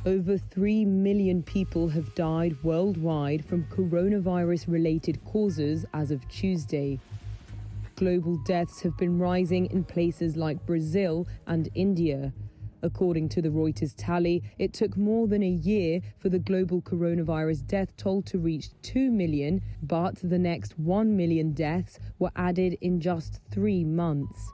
Over 3 million people have died worldwide from coronavirus-related causes as of Tuesday. Global deaths have been rising in places like Brazil and India. According to the Reuters tally, it took more than a year for the global coronavirus death toll to reach 2 million, but the next 1 million deaths were added in just 3 months.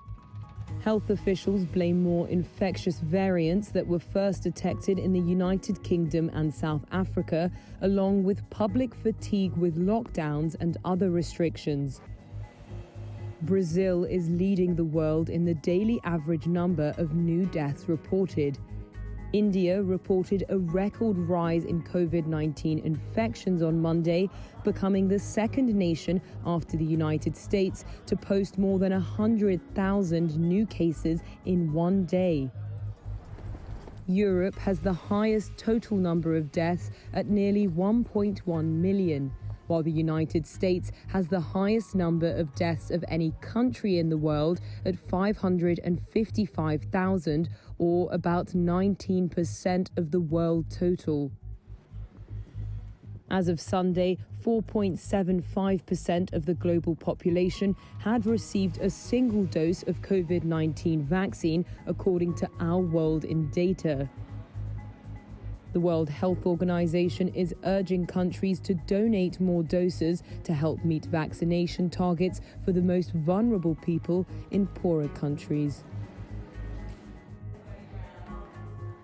Health officials blame more infectious variants that were first detected in the United Kingdom and South Africa, along with public fatigue with lockdowns and other restrictions. Brazil is leading the world in the daily average number of new deaths reported. India reported a record rise in COVID-19 infections on Monday, becoming the second nation after the United States to post more than 100,000 new cases in one day. Europe has the highest total number of deaths at nearly 1.1 million. While the United States has the highest number of deaths of any country in the world at 555,000, or about 19% of the world total. As of Sunday, 4.75% of the global population had received a single dose of COVID-19 vaccine, according to Our World in Data. The World Health Organization is urging countries to donate more doses to help meet vaccination targets for the most vulnerable people in poorer countries.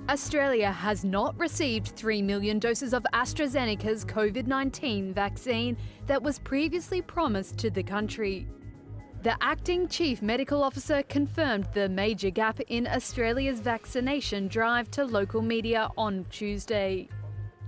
Australia has not received 3 million doses of AstraZeneca's COVID-19 vaccine that was previously promised to the country. The acting chief medical officer confirmed the major gap in Australia's vaccination drive to local media on Tuesday.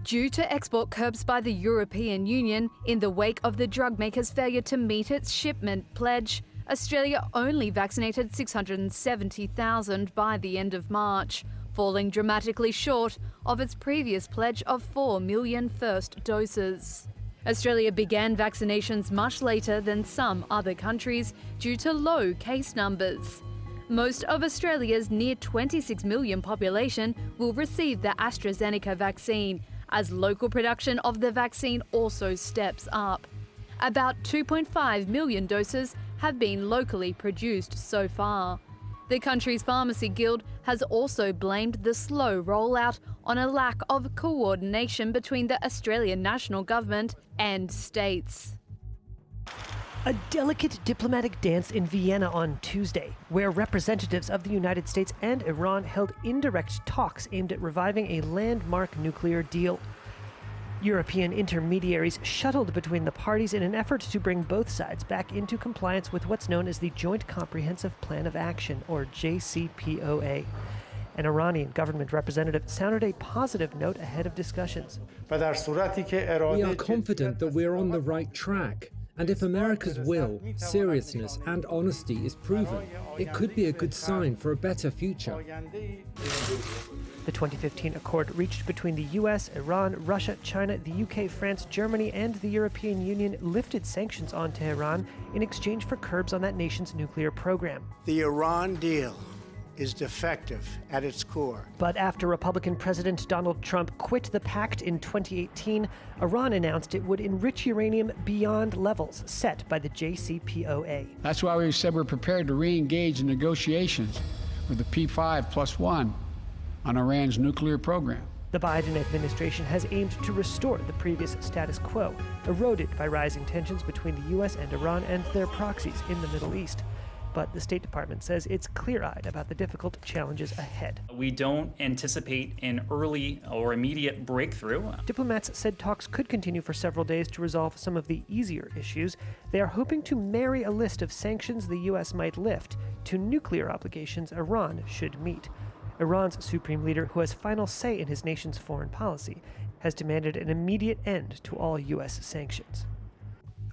Due to export curbs by the European Union in the wake of the drug maker's failure to meet its shipment pledge, Australia only vaccinated 670,000 by the end of March, falling dramatically short of its previous pledge of 4 million first doses. Australia began vaccinations much later than some other countries due to low case numbers. Most of Australia's near 26 million population will receive the AstraZeneca vaccine, as local production of the vaccine also steps up. About 2.5 million doses have been locally produced so far. The country's pharmacy guild has also blamed the slow rollout on a lack of coordination between the Australian national government and states. A delicate diplomatic dance in Vienna on Tuesday, where representatives of the United States and Iran held indirect talks aimed at reviving a landmark nuclear deal. European intermediaries shuttled between the parties in an effort to bring both sides back into compliance with what's known as the Joint Comprehensive Plan of Action, or JCPOA. An Iranian government representative sounded a positive note ahead of discussions. We are confident that we're on the right track, and if America's will, seriousness and honesty is proven, it could be a good sign for a better future. The 2015 accord reached between the US, Iran, Russia, China, the UK, France, Germany, and the European Union lifted sanctions on Tehran in exchange for curbs on that nation's nuclear program. The Iran deal is defective at its core. But after Republican President Donald Trump quit the pact in 2018, Iran announced it would enrich uranium beyond levels set by the JCPOA. That's why we said we're prepared to re-engage in negotiations with the P5+1 on Iran's nuclear program. The Biden administration has aimed to restore the previous status quo, eroded by rising tensions between the U.S. and Iran and their proxies in the Middle East. But the State Department says it's clear-eyed about the difficult challenges ahead. We don't anticipate an early or immediate breakthrough. Diplomats said talks could continue for several days to resolve some of the easier issues. They are hoping to marry a list of sanctions the U.S. might lift to nuclear obligations Iran should meet. Iran's supreme leader, who has final say in his nation's foreign policy, has demanded an immediate end to all U.S. sanctions.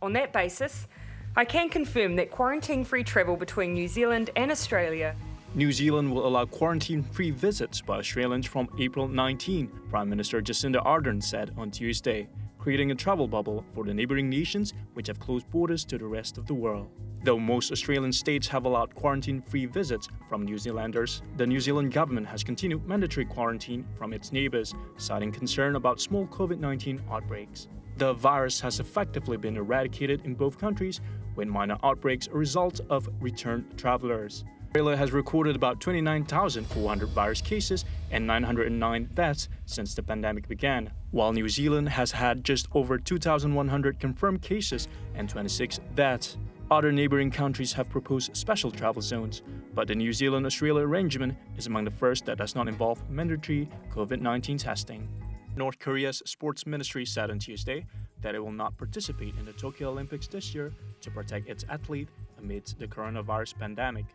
On that basis, I can confirm that quarantine-free travel between New Zealand and Australia. New Zealand will allow quarantine-free visits by Australians from April 19, Prime Minister Jacinda Ardern said on Tuesday. creating a travel bubble for the neighboring nations which have closed borders to the rest of the world. Though most Australian states have allowed quarantine-free visits from New Zealanders, the New Zealand government has continued mandatory quarantine from its neighbours, citing concern about small COVID-19 outbreaks. The virus has effectively been eradicated in both countries, with minor outbreaks a result of returned travellers. Australia has recorded about 29,400 virus cases and 909 deaths since the pandemic began, while New Zealand has had just over 2,100 confirmed cases and 26 deaths. Other neighbouring countries have proposed special travel zones, but the New Zealand-Australia arrangement is among the first that does not involve mandatory COVID-19 testing. North Korea's sports ministry said on Tuesday that it will not participate in the Tokyo Olympics this year to protect its athlete amidst the coronavirus pandemic.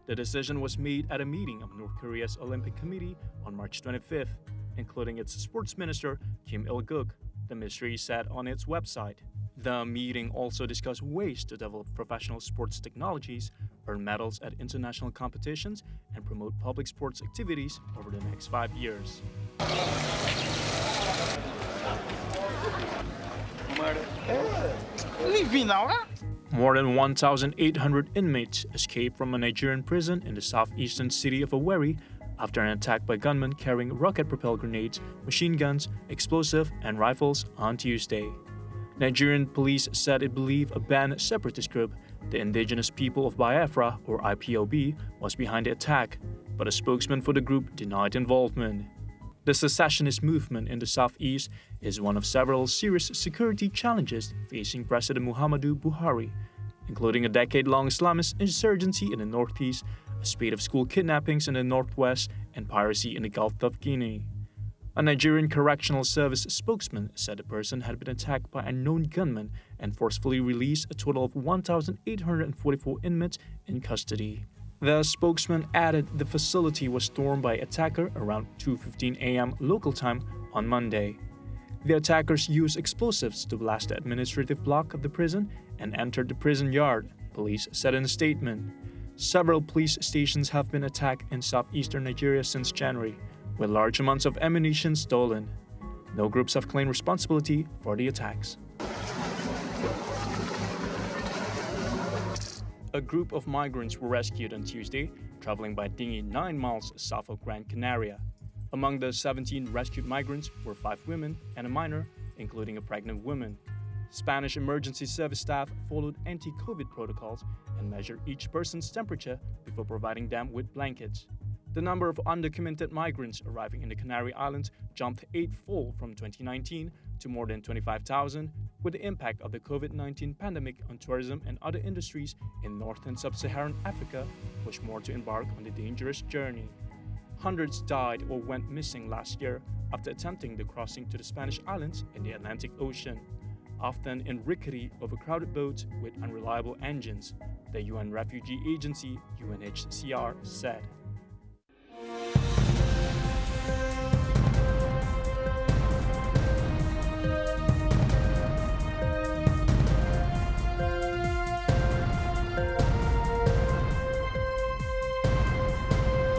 The decision was made at a meeting of North Korea's Olympic Committee on March 25th, including its sports minister Kim Il-guk, the ministry said on its website. The meeting also discussed ways to develop professional sports technologies, earn medals at international competitions, and promote public sports activities over the next 5 years. More than 1,800 inmates escaped from a Nigerian prison in the southeastern city of Owerri after an attack by gunmen carrying rocket-propelled grenades, machine guns, explosives, and rifles on Tuesday. Nigerian police said it believed a banned separatist group, the Indigenous People of Biafra, or IPOB, was behind the attack, but a spokesman for the group denied involvement. The secessionist movement in the southeast is one of several serious security challenges facing President Muhammadu Buhari, including a decade-long Islamist insurgency in the northeast, a spate of school kidnappings in the northwest, and piracy in the Gulf of Guinea. A Nigerian Correctional Service spokesman said the person had been attacked by unknown gunmen and forcefully released a total of 1,844 inmates in custody. The spokesman added the facility was stormed by an attacker around 2:15 a.m. local time on Monday. The attackers used explosives to blast the administrative block of the prison and entered the prison yard, police said in a statement. Several police stations have been attacked in southeastern Nigeria since January, with large amounts of ammunition stolen. No groups have claimed responsibility for the attacks. A group of migrants were rescued on Tuesday, traveling by dinghy 9 miles south of Gran Canaria. Among the 17 rescued migrants were 5 women and a minor, including a pregnant woman. Spanish emergency service staff followed anti-COVID protocols and measured each person's temperature before providing them with blankets. The number of undocumented migrants arriving in the Canary Islands jumped 8-fold from 2019 to more than 25,000, with the impact of the COVID-19 pandemic on tourism and other industries in North and Sub-Saharan Africa pushed more to embark on the dangerous journey. Hundreds died or went missing last year after attempting the crossing to the Spanish islands in the Atlantic Ocean, often in rickety, overcrowded boats with unreliable engines, the UN Refugee Agency (UNHCR) said.